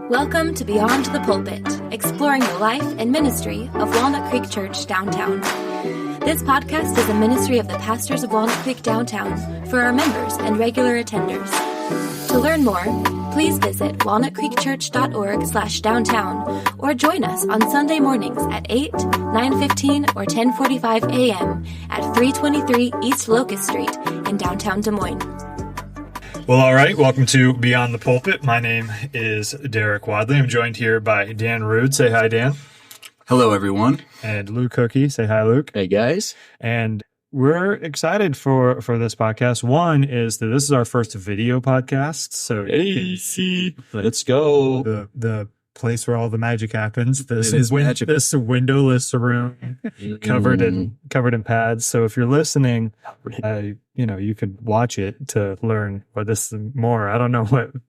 Welcome to Beyond the Pulpit, exploring the life and ministry of Walnut Creek Church downtown. This podcast is a ministry of the pastors of Walnut Creek downtown for our members and regular attenders. To learn more, please visit walnutcreekchurch.org/downtown or join us on Sunday mornings at 8, 9:15, or 10:45 a.m. at 323 East Locust Street in downtown Des Moines. Well, all right. Welcome to Beyond the Pulpit. My name is Derek Wadley. I'm joined here by Dan Rude. Say hi, Dan. Hello, everyone. And Luke Cookie. Say hi, Luke. Hey, guys. And we're excited for this podcast. One is that this is our first video podcast. So you can see let's go. The place where all the magic happens. This windowless room covered in pads. So if you're listening, you could watch it to learn what this is more. I don't know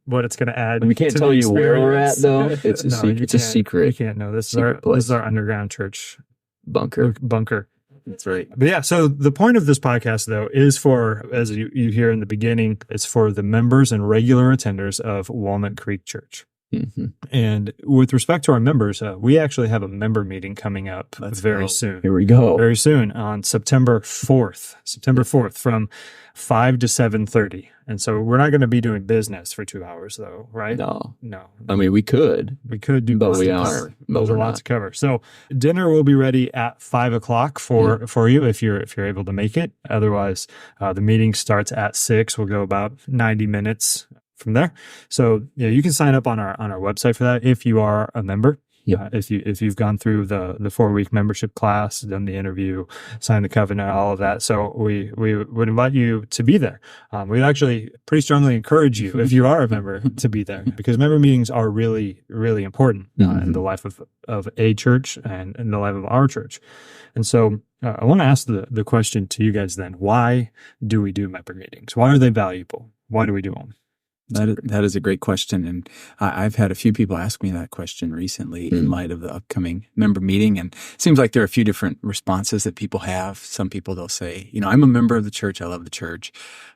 what it's going to add. We can't tell you where we're at, though. It's a secret. It's a secret. You can't know. This is our underground church bunker. That's right. But yeah, so the point of this podcast, though, is for, as you hear in the beginning, it's for the members and regular attenders of Walnut Creek Church. Mm-hmm. And with respect to our members, we actually have a member meeting coming up very soon. Here we go. Very soon on September 4th from 5 to 7:30. And so we're not going to be doing business for 2 hours, though, right? No. I mean, we could do, but we are. There's a lot to cover. So dinner will be ready at 5 o'clock for you if you're able to make it. Otherwise, the meeting starts at 6. We'll go about 90 minutes from there. So you can sign up on our website for that if you are a member. Yeah. If you've gone through the 4-week membership class, done the interview, signed the covenant, all of that. So we would invite you to be there. We'd actually pretty strongly encourage you, if you are a member, to be there, because member meetings are really, really important in the life of a church and in the life of our church. And so I want to ask the question to you guys then: why do we do member meetings? Why are they valuable? Why do we do them? That is a great question, and I've had a few people ask me that question recently in light of the upcoming member meeting, and it seems like there are a few different responses that people have. Some people, they'll say, I'm a member of the church, I love the church,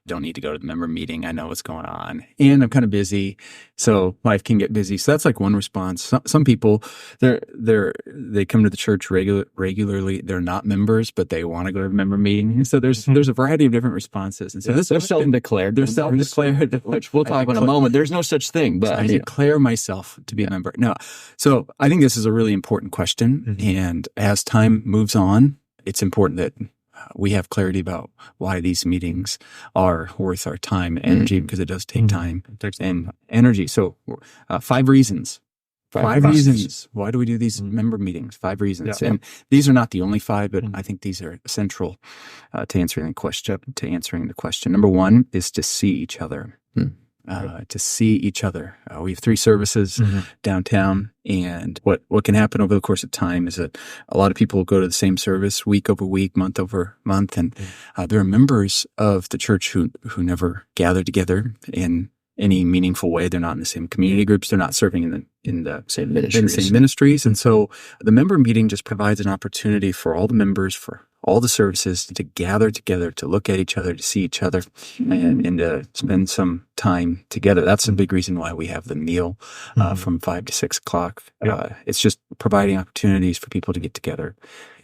don't need to go to the member meeting, I know what's going on, and I'm kind of busy, so life can get busy. So that's like one response. Some people, they come to the church regularly, they're not members, but they want to go to the member meeting, and so there's a variety of different responses. And so they're self-declared. They're self-declared, which we'll talk about in a moment. There's no such thing, but I declare myself to be a member. No. So I think this is a really important question. And as time moves on, it's important that we have clarity about why these meetings are worth our time and energy, because it does take time and energy. So 5 reasons. 5 reasons. Why do we do these member meetings? 5 reasons. And these are not the only 5, but I think these are central to answering the question. Number 1 is to see each other. To see each other. We have 3 services downtown, and what can happen over the course of time is that a lot of people will go to the same service week over week, month over month, and there are members of the church who never gather together in any meaningful way. They're not in the same community groups. They're not serving in the same ministries. And so the member meeting just provides an opportunity for all the members, for all the services, to gather together, to look at each other, to see each other, and to spend some time together. That's a big reason why we have the meal from 5 to 6 o'clock. It's just providing opportunities for people to get together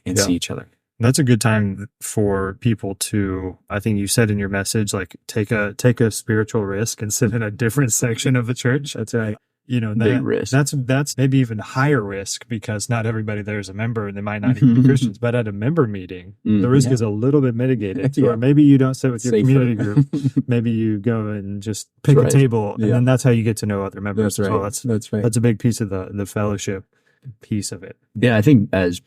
and see each other. That's a good time for people to, I think you said in your message, like take a spiritual risk and sit in a different section of the church. That's right. Big risk. That's maybe even higher risk, because not everybody there is a member and they might not even be Christians. But at a member meeting, the risk is a little bit mitigated. Or maybe you don't sit with your community group. Maybe you go and just pick a table, and then that's how you get to know other members. That's right. Well, that's right. That's a big piece of the fellowship piece of it. Yeah, I think as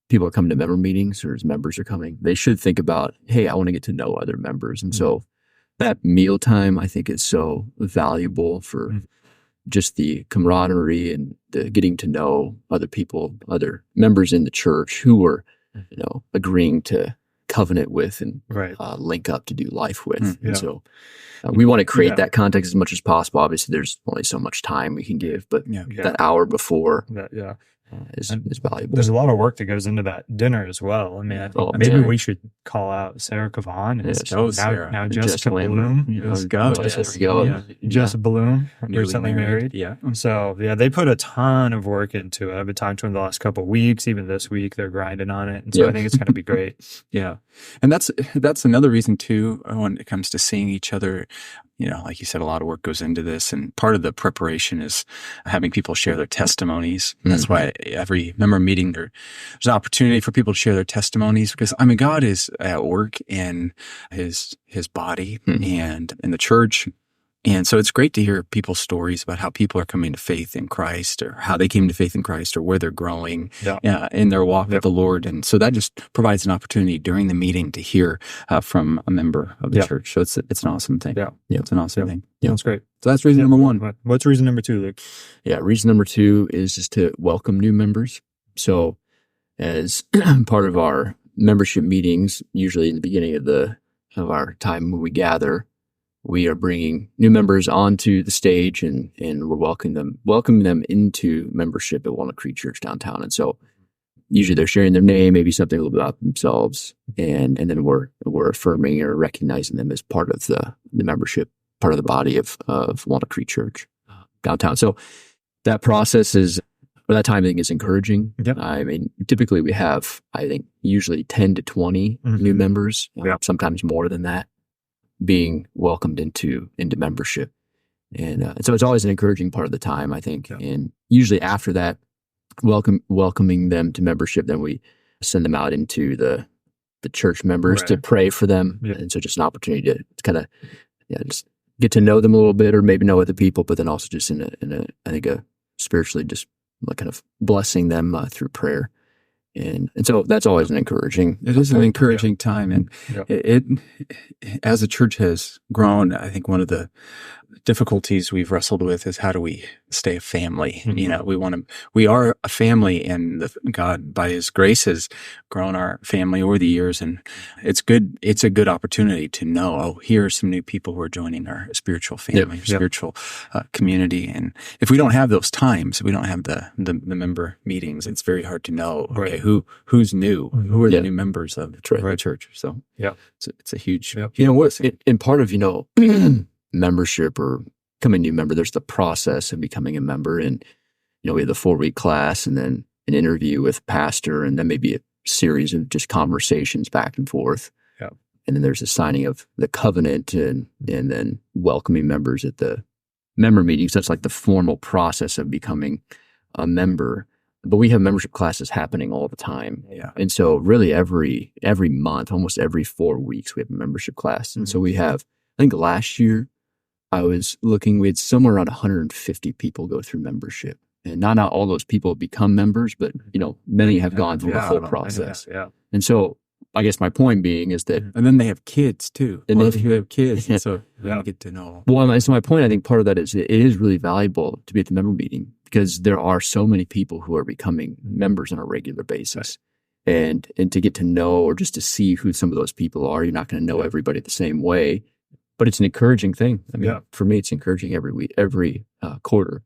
people are coming to member meetings, or as members are coming, they should think about, hey, I want to get to know other members. And so that mealtime, I think, is so valuable for just the camaraderie and the getting to know other people, other members in the church who are, agreeing to covenant with and link up to do life with. And so we want to create that context as much as possible. Obviously, there's only so much time we can give, but that hour before. is valuable. There's a lot of work that goes into that dinner as well. I mean, I think maybe we should call out Sarah Kavan and now Jessica Bloom. Let's go. Jessica Bloom, Newly recently married. Yeah. So they put a ton of work into it. I've been talking to them the last couple of weeks. Even this week, they're grinding on it. And so I think it's going to be great. Yeah. And that's another reason too, when it comes to seeing each other. Like you said, a lot of work goes into this, and part of the preparation is having people share their testimonies. That's why every member meeting there's an opportunity for people to share their testimonies, because God is at work in his body and in the church. And so it's great to hear people's stories about how people are coming to faith in Christ, or how they came to faith in Christ, or where they're growing in their walk with the Lord. And so that just provides an opportunity during the meeting to hear from a member of the church. So it's an awesome thing. Yeah. It's an awesome thing. Yeah, that's great. So that's reason number one. What's reason number two, Luke? Yeah, reason number two is just to welcome new members. So as part of our membership meetings, usually in the beginning of our time when we gather, we are bringing new members onto the stage, and we're welcoming them into membership at Walnut Creek Church downtown. And so usually they're sharing their name, maybe something a little bit about themselves, and then we're affirming or recognizing them as part of the membership, part of the body of Walnut Creek Church downtown. So that process that time I think is encouraging. Yep. I mean, typically we have, I think, usually 10 to 20 new members, sometimes more than that, being welcomed into membership. And so it's always an encouraging part of the time, I think. Yeah. And usually after that, welcoming them to membership, then we send them out into the church members to pray for them. Yeah. And so just an opportunity to kind of just get to know them a little bit, or maybe know other people, but then also just in a spiritually just kind of blessing them through prayer. And so that's always an encouraging. It is an encouraging time, and it as the church has grown, I think one of the difficulties we've wrestled with is how do we stay a family? We are a family, and God, by His grace, has grown our family over the years, and it's good. It's a good opportunity to know, here are some new people who are joining our spiritual family, spiritual community. And if we don't have those times, we don't have the member meetings, it's very hard to know. Okay, who's new? Who are the new members of the church? So it's a huge. And part of membership or becoming a new member, there's the process of becoming a member, and we have the 4-week class, and then an interview with pastor, and then maybe a series of just conversations back and forth. And then there's the signing of the covenant, and then welcoming members at the member meetings. That's like the formal process of becoming a member. But we have membership classes happening all the time. And so really every month, almost every 4 weeks, we have a membership class. And so we have, I think last year I was looking, we had somewhere around 150 people go through membership. And not all those people become members, but many have gone through the whole process. And so I guess my point being is that, and then they have kids too. And if you have kids, so you get to know. Well, so my point, I think part of that is it is really valuable to be at the member meeting, because there are so many people who are becoming members on a regular basis. And to get to know, or just to see who some of those people are, you're not going to know everybody the same way. But it's an encouraging thing. I mean, for me, it's encouraging every week, every quarter.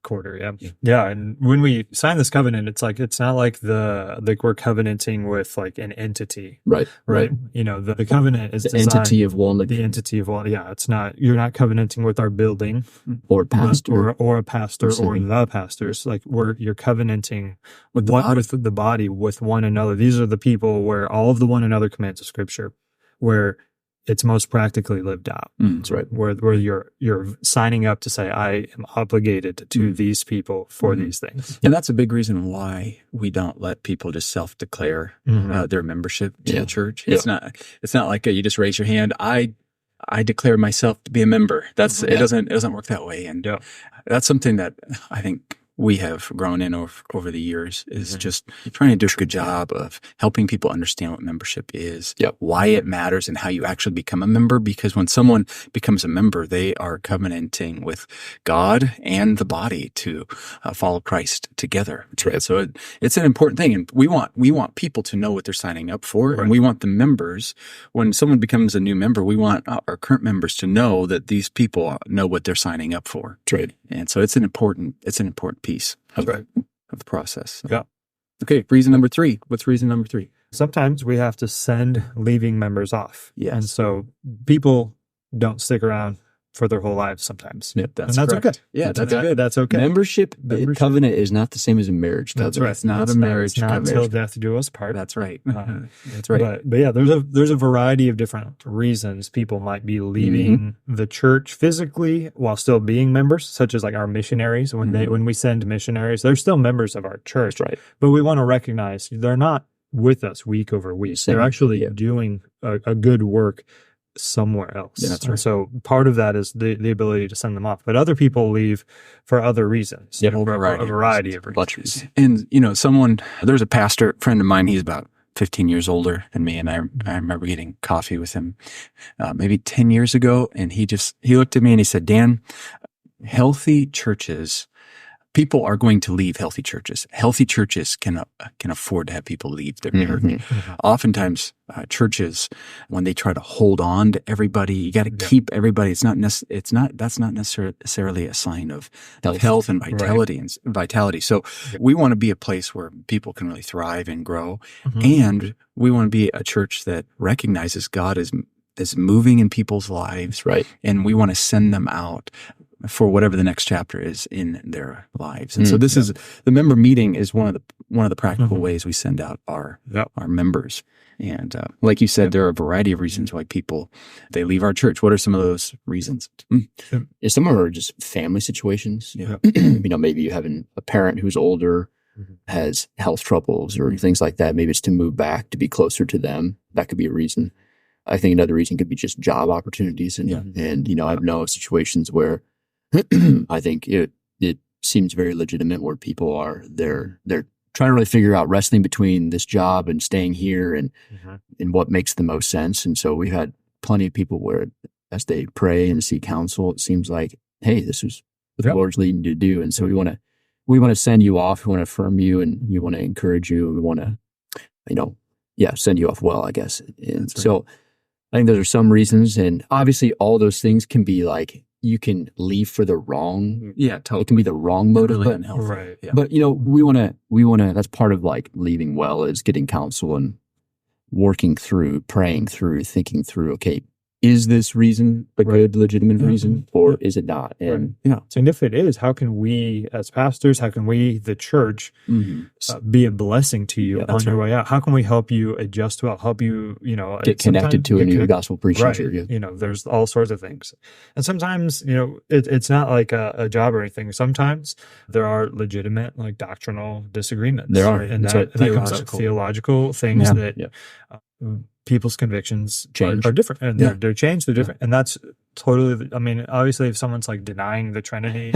Yeah. And when we sign this covenant, it's not like we're covenanting with like an entity. Right. The covenant is the entity of Walnut. The entity of Walnut. Yeah. It's not, you're not covenanting with our building or pastor or a pastor or the pastors. Like you're covenanting with the body, with one another. These are the people where all of the one another commands of Scripture, where it's most practically lived out. That's right. Where you're signing up to say, I am obligated to these people for these things. And that's a big reason why we don't let people just self-declare their membership to the church. It's not like you just raise your hand. I declare myself to be a member. It doesn't work that way. And that's something that I think we have grown in over the years, is just trying to do a good job of helping people understand what membership is, why it matters, and how you actually become a member. Because when someone becomes a member, they are covenanting with God and the body to follow Christ together. That's right. So it's an important thing, and we want people to know what they're signing up for, and we want the members. When someone becomes a new member, we want our current members to know that these people know what they're signing up for. That's right. And so it's an important piece of the process. Yeah. Okay, reason number 3. What's reason number 3? Sometimes we have to send leaving members off. Yes. And so people don't stick around for their whole lives sometimes. Yeah, that's okay. Yeah, that's good. That's okay. Membership covenant is not the same as a marriage covenant. That's right. It's not a marriage It's not covenant. until death do us part. That's right. That's right. But yeah, there's a variety of different reasons people might be leaving the church physically while still being members, such as like our missionaries. When we send missionaries, they're still members of our church. That's right. But we want to recognize they're not with us week over week. They're actually doing a good work somewhere else. Yeah, that's right. So part of that is the ability to send them off. But other people leave for other reasons. Yep. For a variety of Bunch of reasons. And, there's a pastor friend of mine, he's about 15 years older than me. And I remember getting coffee with him maybe 10 years ago. And he looked at me and he said, Dan, healthy churches, people are going to leave healthy churches. Healthy churches can afford to have people leave their church. Oftentimes, churches, when they try to hold on to everybody, you got to keep everybody. That's not necessarily a sign of health and vitality. So we want to be a place where people can really thrive and grow, and we want to be a church that recognizes God is moving in people's lives, right? And we want to send them out for whatever the next chapter is in their lives. And so this is the member meeting is one of the practical ways we send out our members. And like you said, there are a variety of reasons why they leave our church. What are some of those reasons? Yeah, some of them are just family situations. Yeah. Maybe you have a parent who's older, has health troubles or things like that. Maybe it's to move back to be closer to them. That could be a reason. I think another reason could be just job opportunities. And I've known situations where I think it seems very legitimate where people they're trying to really figure out wrestling between this job and staying here and what makes the most sense. And so we've had plenty of people where as they pray and seek counsel, it seems like, hey, this is what the Lord's leading you to do. And so we want to send you off. We want to affirm you and we want to encourage you. We want to, send you off well, I guess. And so I think those are some reasons. And obviously all those things can be like, you can leave for the wrong. Yeah, totally. It can be the wrong motive, really but unhealthy. Right. Yeah. But we want to. That's part of like leaving well is getting counsel and working through, praying through, thinking through. Okay, is this reason a good, legitimate reason, or is it not? And so if it is, how can we as pastors, how can we, the church, be a blessing to you on your way out? How can we help you adjust well, help you, get connected to a new gospel preaching church? Yeah. There's all sorts of things. And sometimes, it's not like a job or anything. Sometimes there are legitimate, like doctrinal disagreements. There are. And that comes up theological things that people's convictions are different, and they're changed, they're different. And that's totally, obviously if someone's like denying the Trinity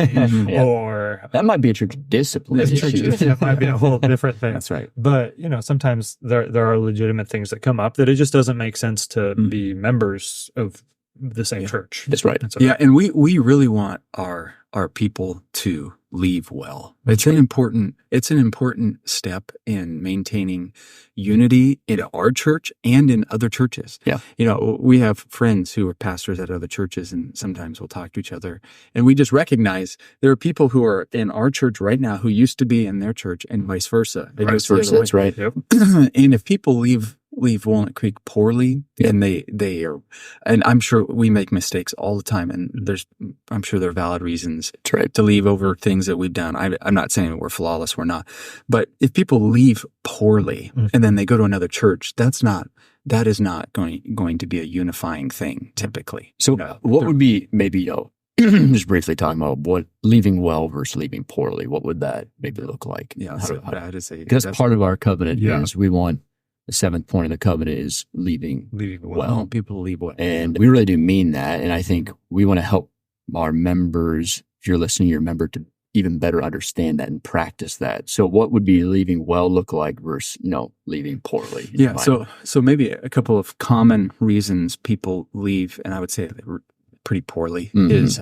or that might be a church discipline issue. That might be a whole different thing. That's right. But, sometimes there are legitimate things that come up that it just doesn't make sense to be members of the same church. That's right. And we really want our people to leave well. It's an important step in maintaining unity in our church and in other churches. Yeah. We have friends who are pastors at other churches, and sometimes we'll talk to each other, and we just recognize there are people who are in our church right now who used to be in their church, and vice versa. That's right. Yep. And if people leave Walnut Creek poorly, and they are, and I'm sure we make mistakes all the time, and I'm sure there are valid reasons to leave over things that we've done. I'm not saying we're flawless, we're not, but if people leave poorly and then they go to another church, that is not going to be a unifying thing typically. So what would be maybe just briefly talking about what leaving well versus leaving poorly? What would that maybe look like? Yeah, because part of our covenant is we want. The seventh point of the covenant is leaving well. People to leave well. And we really do mean that. And I think we want to help our members, if you're listening, your member, to even better understand that and practice that. So what would be leaving well look like versus, leaving poorly? Yeah. So maybe a couple of common reasons people leave, and I would say pretty poorly, is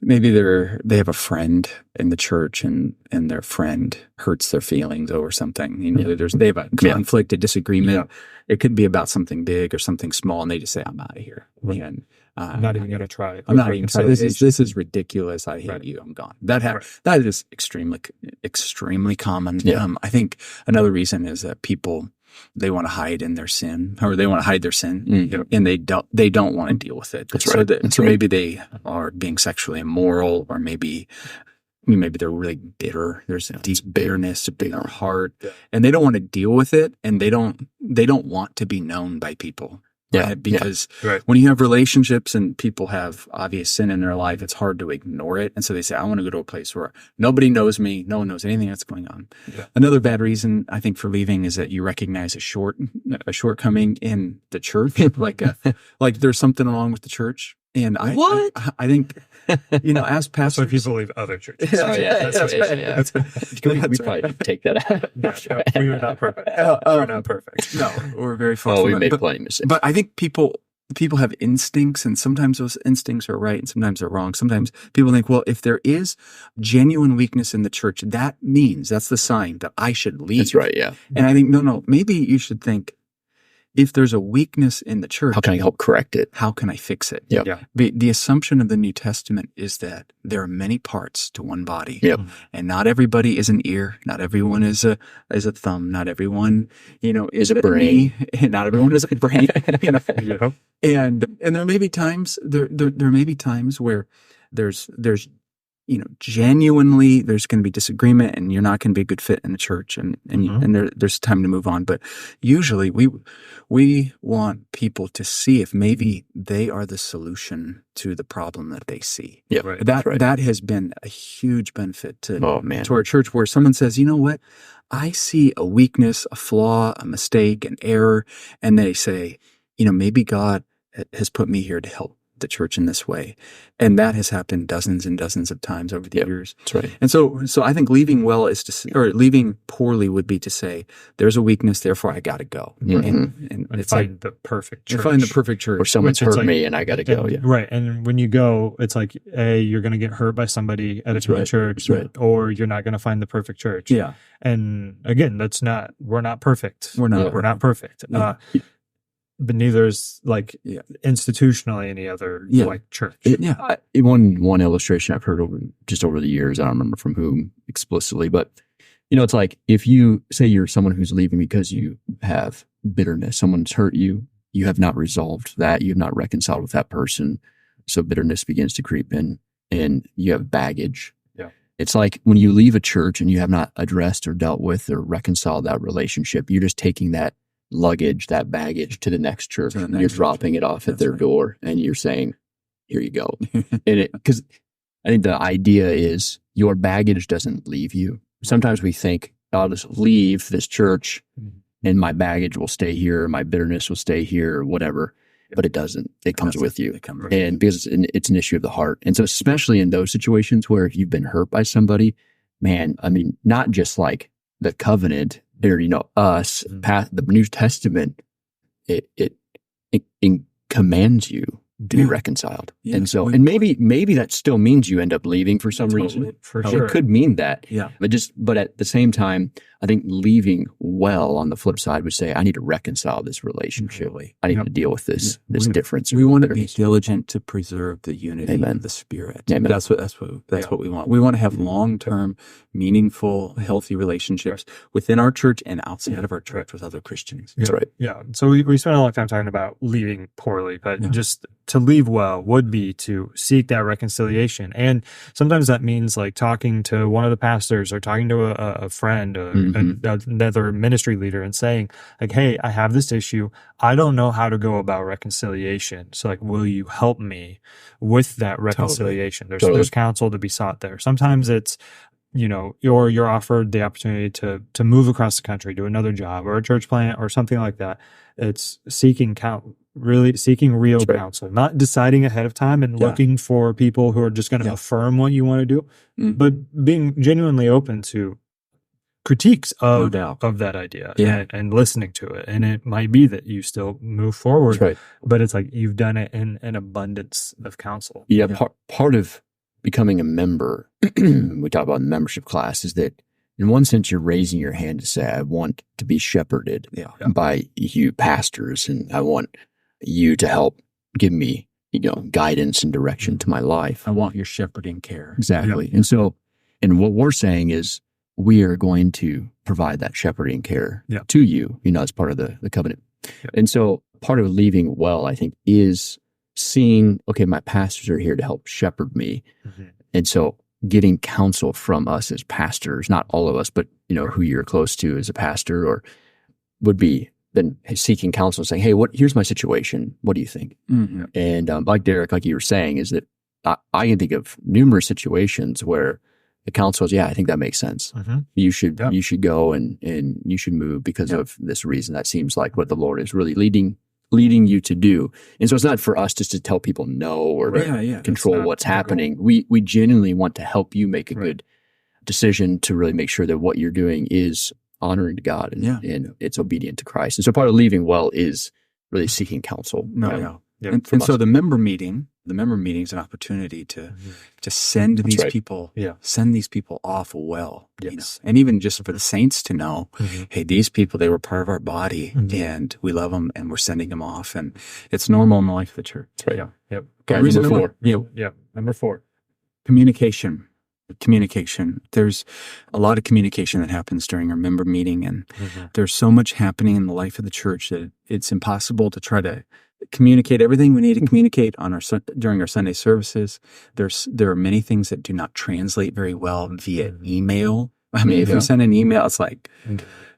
maybe they have a friend in the church and their friend hurts their feelings over something. They have a conflict, a disagreement. It could be about something big or something small, and they just say, I'm out of here. And I'm not even going to try. I'm not even trying. This is ridiculous. I hate you. I'm gone. That is extremely common. Yeah. I think another reason is that people, they want to hide in their sin, or they want to hide their sin, and they don't want to deal with it. That's right. So maybe they are being sexually immoral, or maybe they're really bitter. There's a deep bitterness in their heart, and they don't want to deal with it, and they don't want to be known by people. Yeah. Right? Because when you have relationships and people have obvious sin in their life, it's hard to ignore it. And so they say, I want to go to a place where nobody knows me. No one knows anything that's going on. Yeah. Another bad reason, I think, for leaving is that you recognize a shortcoming in the church. like there's something wrong with the church. And I think, as pastors. That's why people leave other churches. We probably take that out. We were not perfect. We're not perfect. No, we're very far from we it. made plenty of mistakes. But I think people have instincts, and sometimes those instincts are right and sometimes they're wrong. Sometimes people think, well, if there is genuine weakness in the church, that's the sign that I should leave. That's right, yeah. And I think, no, maybe you should think, if there's a weakness in the church, how can I help correct it? How can I fix it? Yep. Yeah. The assumption of the New Testament is that there are many parts to one body. Yep. And not everybody is an ear. Not everyone is a thumb. Not everyone, is a brain. And not everyone is a brain. And there may be times where there's genuinely there's going to be disagreement, and you're not going to be a good fit in the church, and there's time to move on. But usually we want people to see if maybe they are the solution to the problem that they see. Yeah, that has been a huge benefit to our church, where someone says, you know what, I see a weakness, a flaw, a mistake, an error, and they say, maybe God has put me here to help the church in this way. And that has happened dozens and dozens of times over the years. That's right. And so I think leaving well is leaving poorly would be to say, there's a weakness, therefore I got to go. Mm-hmm. And it's find the perfect church. Find the perfect church. Or someone's hurt me and I got to go. Yeah. Right. And when you go, it's like, you're going to get hurt by somebody at a church, or you're not going to find the perfect church. Yeah. And again, we're not perfect. We're not perfect. Yeah. But neither is institutionally any other church. One illustration I've heard over the years, I don't remember from whom explicitly, but it's like if you say you're someone who's leaving because you have bitterness, someone's hurt you, you have not resolved that, you have not reconciled with that person, so bitterness begins to creep in, and you have baggage. Yeah. It's like when you leave a church and you have not addressed or dealt with or reconciled that relationship, you're just taking that luggage, that baggage to the next church, and you're dropping it off at their door, and you're saying, here you go. And because I think the idea is your baggage doesn't leave you. Sometimes we think, I'll just leave this church and my baggage will stay here, my bitterness will stay here, or whatever. But it doesn't. It comes with you. And because it's an issue of the heart. And so especially in those situations where you've been hurt by somebody, man, I mean, not just like the covenant, or us, the New Testament, it commands you to be reconciled. Yeah. And so, and maybe that still means you end up leaving for some reason. For sure. It could mean that. Yeah. But at the same time, I think leaving well on the flip side would say, I need to reconcile this relationship. I need to deal with this difference. We want to be diligent to preserve the unity of the Spirit. Amen. That's what we want. We want to have long-term, meaningful, healthy relationships within our church and outside of our church with other Christians. That's right. Yeah. So we spent a long time talking about leaving poorly, but just to leave well would be to seek that reconciliation. And sometimes that means like talking to one of the pastors or talking to a friend or another ministry leader and saying like, hey, I have this issue. I don't know how to go about reconciliation. So like, will you help me with that reconciliation? Totally. There's counsel to be sought there. Sometimes it's, you're offered the opportunity to move across the country to another job or a church plant or something like that. It's seeking real counsel, not deciding ahead of time and looking for people who are just going to affirm what you want to do, but being genuinely open to critiques of that idea and listening to it. And it might be that you still move forward, but it's like you've done it in an abundance of counsel. Yeah. Part of becoming a member, we talk about in the membership class, is that in one sense, you're raising your hand to say, I want to be shepherded by you pastors, and I want you to help give me, guidance and direction to my life. I want your shepherding care. Exactly. And so, and what we're saying is we are going to provide that shepherding care to you, as part of the covenant. And so part of leaving well, I think, is seeing, okay, my pastors are here to help shepherd me. And so getting counsel from us as pastors, not all of us, but, who you're close to as a pastor, or would be then seeking counsel and saying, hey, here's my situation. What do you think? And like Derek, like you were saying, is that I can think of numerous situations where the counsel is, I think that makes sense. You should go and you should move because of this reason. That seems like what the Lord is really leading you to do. And so it's not for us just to tell people no or to control what's happening. We genuinely want to help you make a good decision to really make sure that what you're doing is honoring to God and it's obedient to Christ. And so part of leaving well is really seeking counsel. And so the member meeting is an opportunity to send these people, send these people off well. And even just for the saints to know, hey, these people, they were part of our body and we love them and we're sending them off. And it's normal in the life of the church. That's right. Okay, number 4. Number 4. Communication. There's a lot of communication that happens during our member meeting, and there's so much happening in the life of the church that it's impossible to try to communicate everything we need to communicate on during our Sunday services. There are many things that do not translate very well via email. I mean, if you send an email, it's like,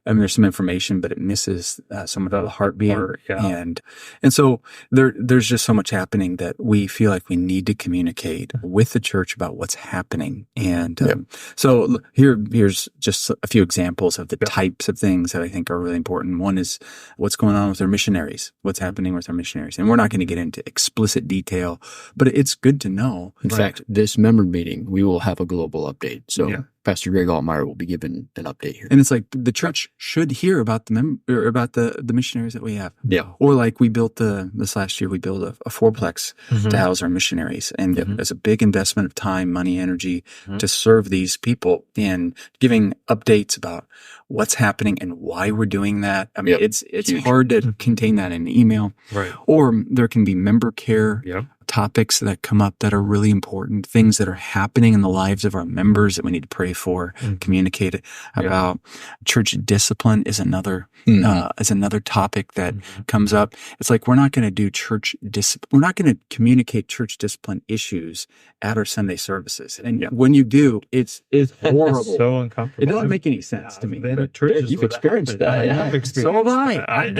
there's some information, but it misses some of the heartbeat. And so there's just so much happening that we feel like we need to communicate with the church about what's happening. And so here's just a few examples of the types of things that I think are really important. One is what's going on with our missionaries, what's happening with our missionaries. And we're not going to get into explicit detail, but it's good to know. In fact, this member meeting, we will have a global update. So Pastor Greg Altmeyer will be given an update here. And it's like the church should hear about the missionaries that we have. Or like we built this last year, we built a fourplex to house our missionaries. And it was a big investment of time, money, energy to serve these people and giving updates about what's happening and why we're doing that. I mean, it's hard to contain that in email. Or there can be member care topics that come up that are really important, things that are happening in the lives of our members that we need to pray for, communicate about. Church discipline is another topic that comes up. It's like we're not going to do we're not going to communicate church discipline issues at our Sunday services. And when you do, it's horrible. So uncomfortable. It doesn't make any sense to me. You've experienced that. So have I. I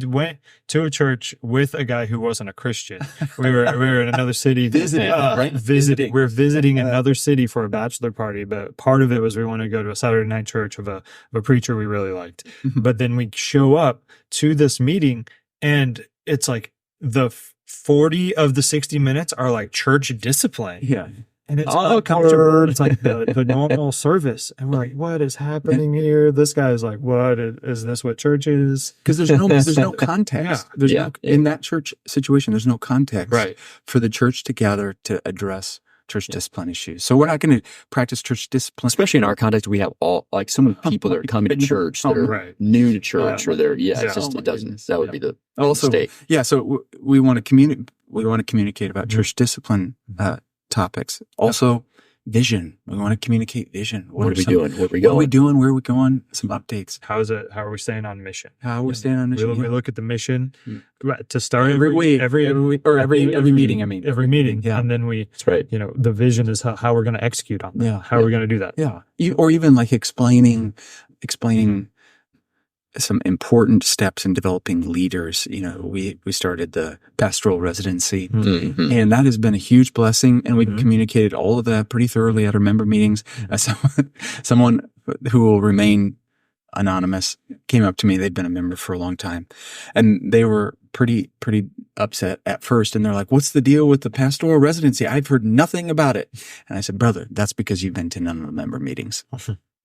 went to a church with a guy who wasn't a Christian. We were in another city visiting. We're visiting another city for a bachelor party, but part of it was we wanted to go to a Saturday night church of a preacher we really liked. But then we show up to this meeting, and it's like the 40 of the 60 minutes are like church discipline. And it's uncomfortable. It's like the normal service. And we're like, what is happening here? This guy is like, what is this what church is? Because there's no context. In that church situation, there's no context for the church to gather to address church discipline issues. So we're not going to practice church discipline. Especially in our context, we have all, some of the people that are coming to church that are new to church or they're, it doesn't, that would be the mistake. So we want to communicate about church discipline topics. Also, vision. We want to communicate vision. What are we doing? Where are we doing? Where are we going? Some updates. How are we staying on mission? We look at the mission to start every week, every meeting. Every meeting, and then the vision is how we're going to execute on that. How are we going to do that? Or even like explaining some important steps in developing leaders. We started the pastoral residency, and that has been a huge blessing. And we've communicated all of that pretty thoroughly at our member meetings. Someone who will remain anonymous came up to me. They'd been a member for a long time, and they were pretty upset at first. And they're like, "What's the deal with the pastoral residency? I've heard nothing about it." And I said, "Brother, that's because you've been to none of the member meetings."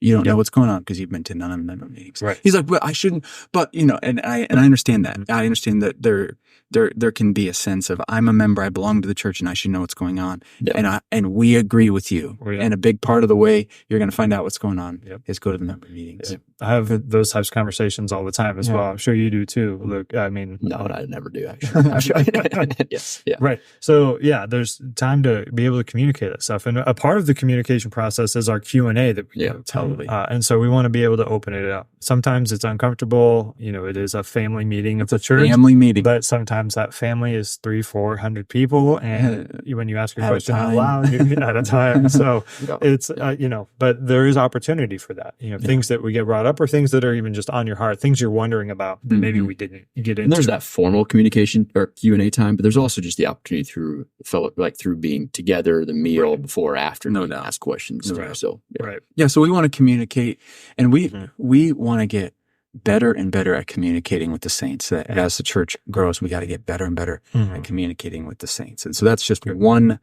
You don't know what's going on because you've been to none of the member meetings. He's like, well, I shouldn't, but and I understand that. I understand that there there can be a sense of, I'm a member, I belong to the church, and I should know what's going on. Yeah. And we agree with you. Oh, yeah. And a big part of the way you're going to find out what's going on Yep. is go to the member meetings. Yep. I have those types of conversations all the time as well. I'm sure you do too, Luke. I mean, No, I never do actually. Yes. Yeah. right. So yeah, there's time to be able to communicate that stuff. And a part of the communication process is our Q&A that we do. Totally. And so we want to be able to open it up. Sometimes it's uncomfortable. It is a family meeting of the church. Family meeting. But sometimes that family is 300-400 people. And when you ask your At a question out time. loud, you're at a time. So Yeah. it's, but there is opportunity for that. Things that we get brought up or things that are even just on your heart, things you're wondering about that maybe we didn't get into. And there's that formal communication or Q&A time, but there's also just the opportunity through being together, the meal before, after, No you can doubt. ask questions. Right. So yeah. Right. Yeah, so we want to communicate, and we want to get better and better at communicating with the saints. That as the church grows, we got to get better and better at communicating with the saints. And so that's just one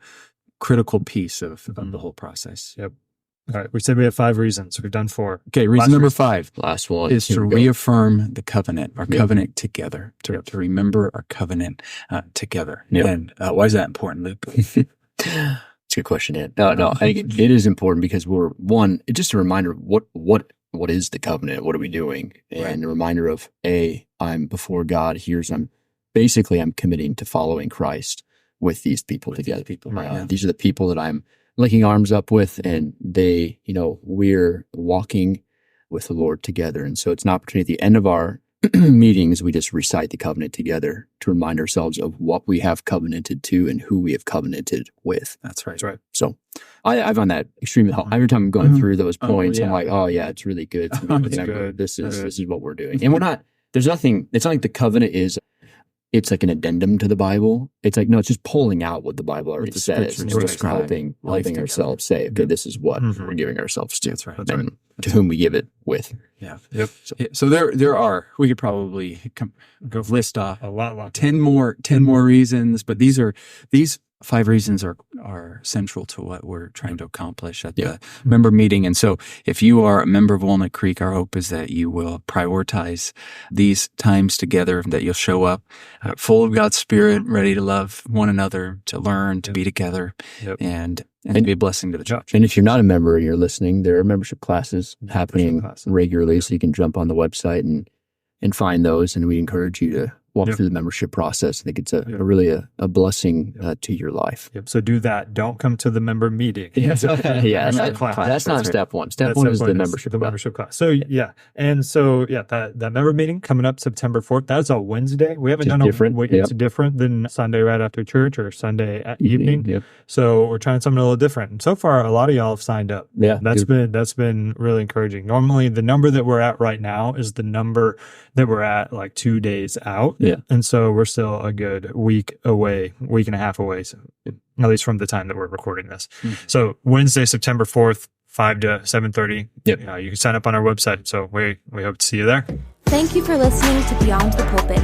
critical piece of the whole process. Yep. All right. We said we have 5 reasons. We've done 4. Okay, reason number 5 Last one is to Here we go. reaffirm the covenant, our Yep. covenant together, to remember our covenant together. Yep. And why is that important, Luke? It's a good question, Ed. No, I think it is important because it's just a reminder of what is the covenant? What are we doing? And a reminder of I'm before God. I'm committing to following Christ with these people together. These are the people that I'm linking arms up with, and we're walking with the Lord together. And so it's an opportunity at the end of our meetings, we just recite the covenant together to remind ourselves of what we have covenanted to and who we have covenanted with. That's right. That's right. So I find that extremely helpful. Every time I'm going through those points, I'm like, oh yeah, it's really good. To remember good. This is what we're doing. And it's not like the covenant it's like an addendum to the Bible. It's like, no, it's just pulling out what the Bible already the says. scriptures And it's just describe helping life together. ourselves say, okay, this is what we're giving ourselves to. That's right. And to whom we give it with. Yeah. Yep. So there we could probably list off A lot. 10 more reasons, but these 5 reasons are central to what we're trying to accomplish at the member meeting. And so if you are a member of Walnut Creek, our hope is that you will prioritize these times together, that you'll show up full of God's Spirit, ready to love one another, to learn, to be together, and to be a blessing to the church. And if you're not a member and you're listening, there are membership classes happening regularly, so you can jump on the website and find those. And we encourage you to walk through the membership process. I think it's really a blessing to your life. Yep. So do that. Don't come to the member meeting. That's Class. not step one. Step one is the membership. The membership class. So that member meeting coming up September 4th. That's a Wednesday. We haven't done it's different than Sunday right after church or Sunday at evening. Yep. So we're trying something a little different. And so far, a lot of y'all have signed up. Yeah, that's been really encouraging. Normally, the number that we're at right now is the number that we're at like 2 days out. Yeah. And so we're still a good week and a half away. So at least from the time that we're recording this. So Wednesday, September 4th, 5 to 7:30. Yep. You can sign up on our website. So we hope to see you there. Thank you for listening to Beyond the Pulpit.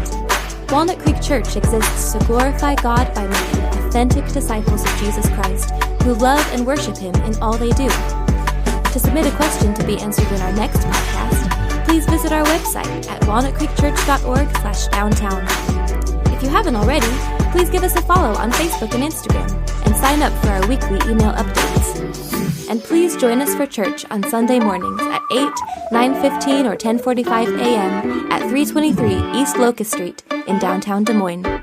Walnut Creek Church exists to glorify God by making authentic disciples of Jesus Christ who love and worship Him in all they do. To submit a question to be answered in our next podcast, please visit our website at walnutcreekchurch.org/downtown. If you haven't already, please give us a follow on Facebook and Instagram and sign up for our weekly email updates. And please join us for church on Sunday mornings at 8, 9:15, or 10:45 a.m. at 323 East Locust Street in downtown Des Moines.